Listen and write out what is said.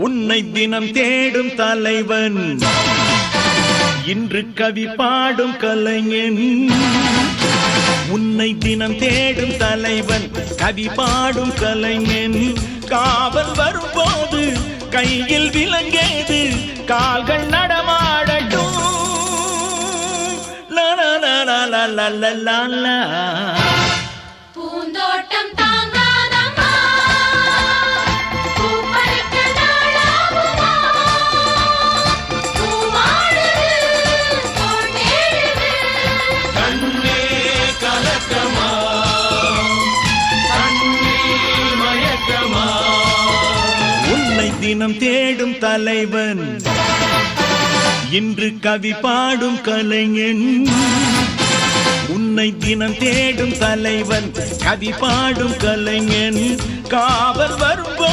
உன்னை தினம் தேடும் தலைவன், இன்று கவி பாடும் கலைஞன். உன்னை தினம் தேடும் தலைவன், கவி பாடும் கலைஞன். காவல் வரும்போது கையில் விலங்கேது, கால்கள் நடமாடட்டும். பூந்தோட்டம் தாங்காதம்மா, பூப்பறிக்க நாளாகுமா, பூவாடுது போட்டேடுது. கண்ணே கலக்கமா, கண்ணே மயக்கமா. உன்னை தினம் தேடும் தலைவன், இன்று கவி பாடும் கலைஞன். உன்னை தினம் தேடும் தலைவன், கவி பாடும் கலைஞன். காவல் வரும்போது